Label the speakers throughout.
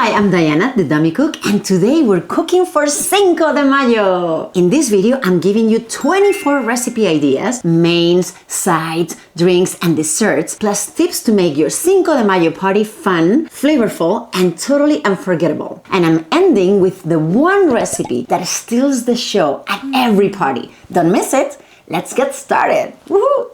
Speaker 1: Hi, I'm Diana, the Dummy Cook, and today we're cooking for Cinco de Mayo. In this video, I'm giving you 24 recipe ideas, mains, sides, drinks, and desserts, plus tips to make your Cinco de Mayo party fun, flavorful, and totally unforgettable. And I'm ending with the one recipe that steals the show at every party. Don't miss it. Let's get started. Woohoo!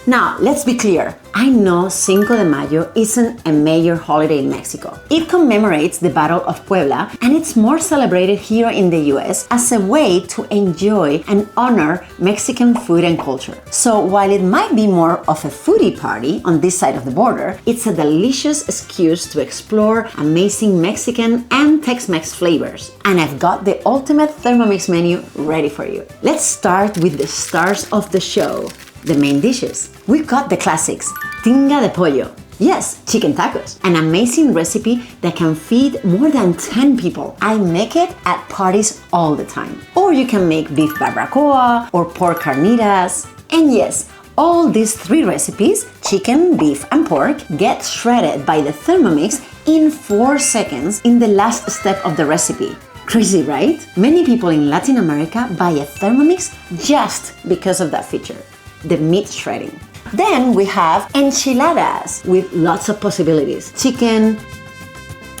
Speaker 1: Now, let's be clear. I know Cinco de Mayo isn't a major holiday in Mexico. It commemorates the Battle of Puebla, and it's more celebrated here in the US as a way to enjoy and honor Mexican food and culture. So while it might be more of a foodie party on this side of the border, it's a delicious excuse to explore amazing Mexican and Tex-Mex flavors. And I've got the ultimate Thermomix menu ready for you. Let's start with the stars of the show. The main dishes. We've got the classics, Tinga de Pollo. Yes, chicken tacos. An amazing recipe that can feed more than 10 people. I make it at parties all the time. Or you can make beef barbacoa or pork carnitas. And yes, all these three recipes, chicken, beef, and pork, get shredded by the Thermomix in 4 seconds in the last step of the recipe. Crazy, right? Many people in Latin America buy a Thermomix just because of that feature. The meat shredding. Then we have enchiladas with lots of possibilities. Chicken,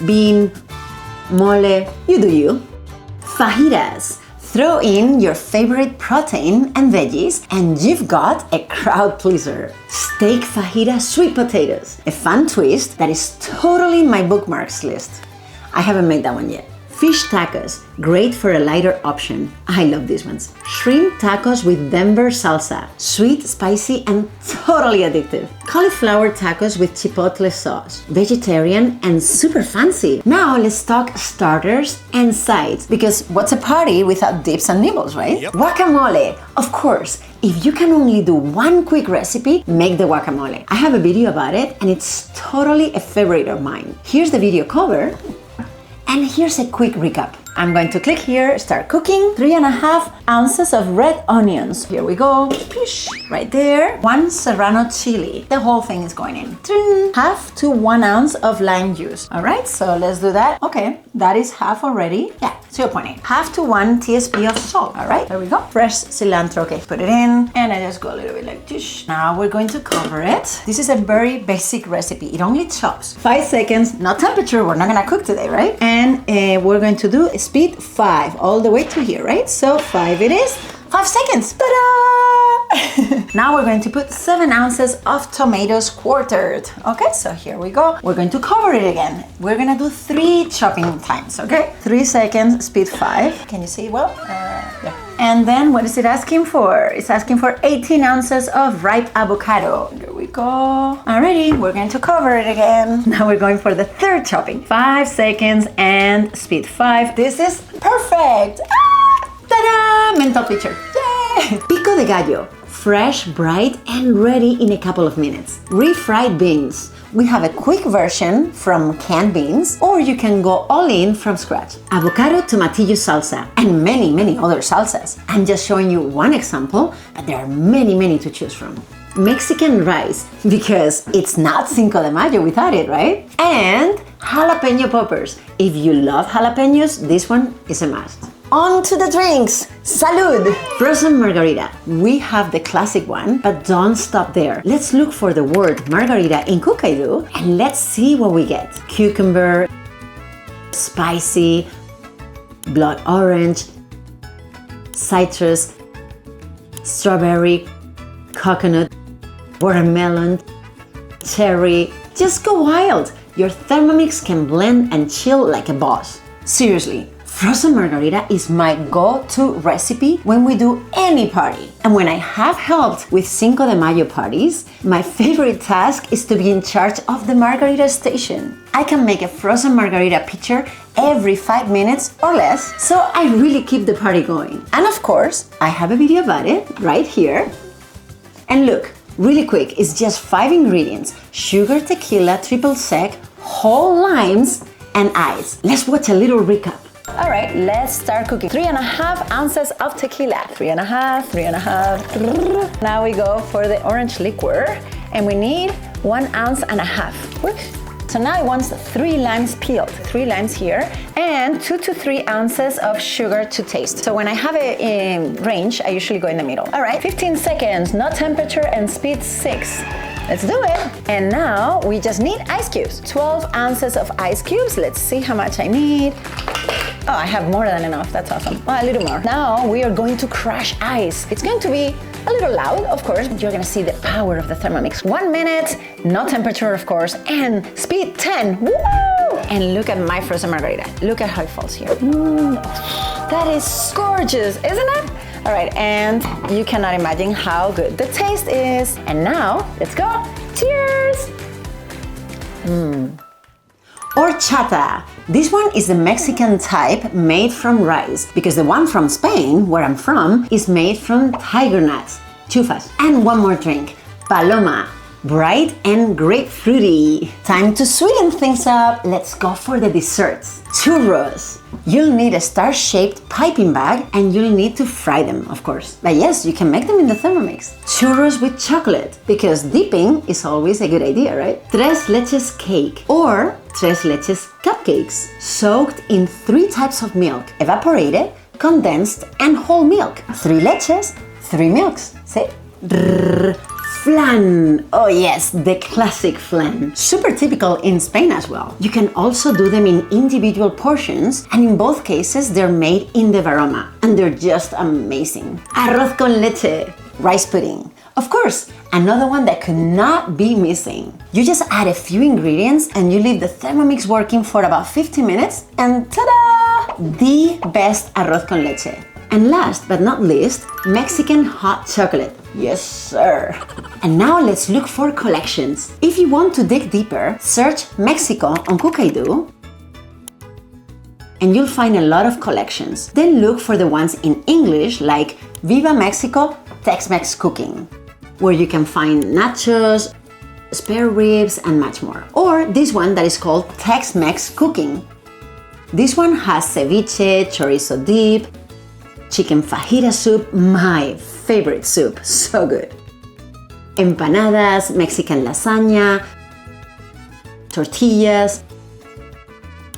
Speaker 1: bean, mole, you do you. Fajitas. Throw in your favorite protein and veggies and you've got a crowd pleaser. Steak fajita sweet potatoes. A fun twist that is totally my bookmarks list. I haven't made that one yet. Fish tacos, great for a lighter option. I love these ones. Shrimp tacos with Denver salsa, sweet, spicy, and totally addictive. Cauliflower tacos with chipotle sauce, vegetarian and super fancy. Now let's talk starters and sides, because what's a party without dips and nibbles, right? Yep. Guacamole, of course. If you can only do one quick recipe, make the guacamole. I have a video about it and it's totally a favorite of mine. Here's the video cover. And here's a quick recap. I'm going to click here, start cooking. 3.5 ounces of red onions. Here we go. Right there. 1 serrano chili. The whole thing is going in. 1/2 to 1 ounce of lime juice. All right, so let's do that. Okay, that is half already. Yeah, 0.8. 1/2 to 1 TSP of salt. All right, there we go. Fresh cilantro. Okay, put it in. And I just go a little bit like this. Now we're going to cover it. This is a very basic recipe. It only chops. 5 seconds, no temperature. We're not gonna cook today, right? And we're going to do speed 5 all the way to here, right? So 5 it is. 5 seconds. Ta-da! Now we're going to put 7 ounces of tomatoes quartered. Okay, so here we go. We're going to cover it again. We're gonna do 3 chopping times, okay? 3 seconds, speed 5. Can you see it well? Yeah. And then what is it asking for? It's asking for 18 ounces of ripe avocado. Here we go. Alrighty, we're going to cover it again. Now we're going for the 3rd chopping. 5 seconds and speed 5. This is perfect. Ta-da! Mental picture. Yay! Pico de gallo. Fresh, bright, and ready in a couple of minutes. Refried beans. We have a quick version from canned beans, or you can go all in from scratch. Avocado tomatillo salsa, and many other salsas. I'm just showing you one example, but there are many to choose from. Mexican rice, because it's not Cinco de Mayo without it, right? And jalapeno poppers. If you love jalapenos, this one is a must. On to the drinks! Salud! Frozen margarita. We have the classic one, but don't stop there. Let's look for the word margarita in Cookidoo and let's see what we get. Cucumber, spicy, blood orange, citrus, strawberry, coconut, watermelon, cherry. Just go wild! Your Thermomix can blend and chill like a boss. Seriously. Frozen margarita is my go-to recipe when we do any party. And when I have helped with Cinco de Mayo parties, my favorite task is to be in charge of the margarita station. I can make a frozen margarita pitcher every 5 minutes or less, so I really keep the party going. And of course, I have a video about it right here. And look, really quick, it's just 5 ingredients: sugar, tequila, triple sec, whole limes, and ice. Let's watch a little recap. All right, let's start cooking. 3.5 ounces of tequila. 3.5. Now we go for the orange liquor. And we need 1.5 ounces. Whoops. So now I want 3 limes peeled, 3 limes here, and 2 to 3 ounces of sugar to taste. So when I have it in range, I usually go in the middle. All right, 15 seconds, no temperature and speed 6. Let's do it. And now we just need ice cubes. 12 ounces of ice cubes. Let's see how much I need. Oh, I have more than enough. That's awesome. Oh, a little more. Now we are going to crush ice. It's going to be a little loud, of course, but you're gonna see the power of the Thermomix. 1 minute, no temperature, of course, and speed 10. Woo! And look at my frozen margarita. Look at how it falls here. That is gorgeous, isn't it? All right, and you cannot imagine how good the taste is. And now, let's go. Cheers! Horchata. This one is the Mexican type made from rice, because the one from Spain, where I'm from, is made from tiger nuts, chufas. And one more drink, paloma, bright and grapefruity. Time to sweeten things up. Let's go for the desserts. Churros. You'll need a star-shaped piping bag and you'll need to fry them, of course. But yes, you can make them in the Thermomix. Churros with chocolate, because dipping is always a good idea, right? Tres leches cake or tres leches cupcakes, soaked in 3 types of milk: evaporated, condensed, and whole milk. 3 leches, 3 milks. See? Flan. Oh yes, the classic flan. Super typical in Spain as well. You can also do them in individual portions, and in both cases they're made in the varoma, and they're just amazing. Arroz con leche, rice pudding. Of course, another one that could not be missing. You just add a few ingredients and you leave the Thermomix working for about 50 minutes and ta-da! The best arroz con leche. And last but not least, Mexican hot chocolate. Yes, sir. And now let's look for collections. If you want to dig deeper, search Mexico on Cookidoo and you'll find a lot of collections. Then look for the ones in English like Viva Mexico, Tex-Mex Cooking, where you can find nachos, spare ribs, and much more. Or this one that is called Tex-Mex Cooking. This one has ceviche, chorizo dip, chicken fajita soup, my favorite soup, so good. Empanadas, Mexican lasagna, tortillas,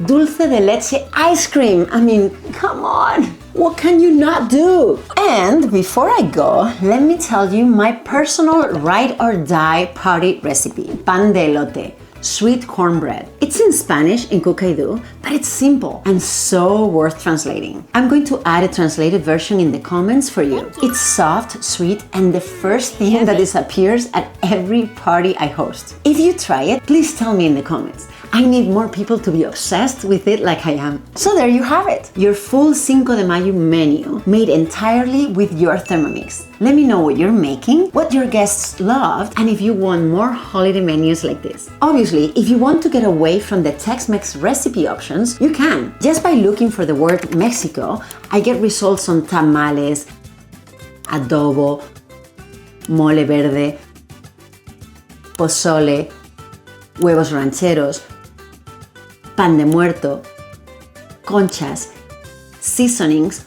Speaker 1: dulce de leche ice cream. I mean, come on, what can you not do? And before I go, let me tell you my personal ride or die party recipe, Pan de Elote, sweet cornbread. It's in Spanish in Cookidoo, but it's simple and so worth translating. I'm going to add a translated version in the comments for you. It's soft, sweet, and the first thing that disappears at every party I host. If you try it, please tell me in the comments. I need more people to be obsessed with it like I am. So there you have it, your full Cinco de Mayo menu made entirely with your Thermomix. Let me know what you're making, what your guests loved, and if you want more holiday menus like this. Obviously, if you want to get away from the Tex-Mex recipe options, you can. Just by looking for the word Mexico, I get results on tamales, adobo, mole verde, pozole, huevos rancheros, pan de muerto, conchas, seasonings,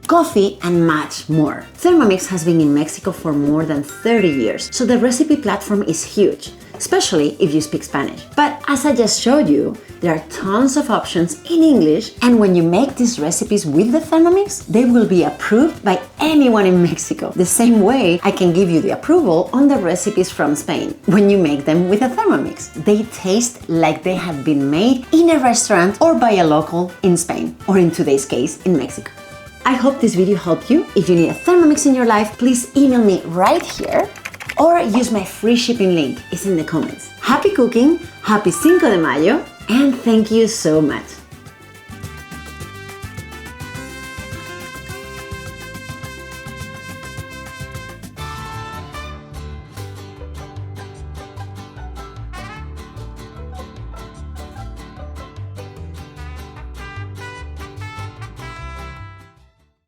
Speaker 1: coffee, and much more. Thermomix has been in Mexico for more than 30 years, so the recipe platform is huge, especially if you speak Spanish. But as I just showed you, there are tons of options in English, and when you make these recipes with the Thermomix, they will be approved by anyone in Mexico, the same way I can give you the approval on the recipes from Spain when you make them with a Thermomix. They taste like they have been made in a restaurant or by a local in Spain, or in today's case, in Mexico. I hope this video helped you. If you need a Thermomix in your life, please email me right here or use my free shipping link. It's in the comments. Happy cooking, happy Cinco de Mayo, and thank you so much.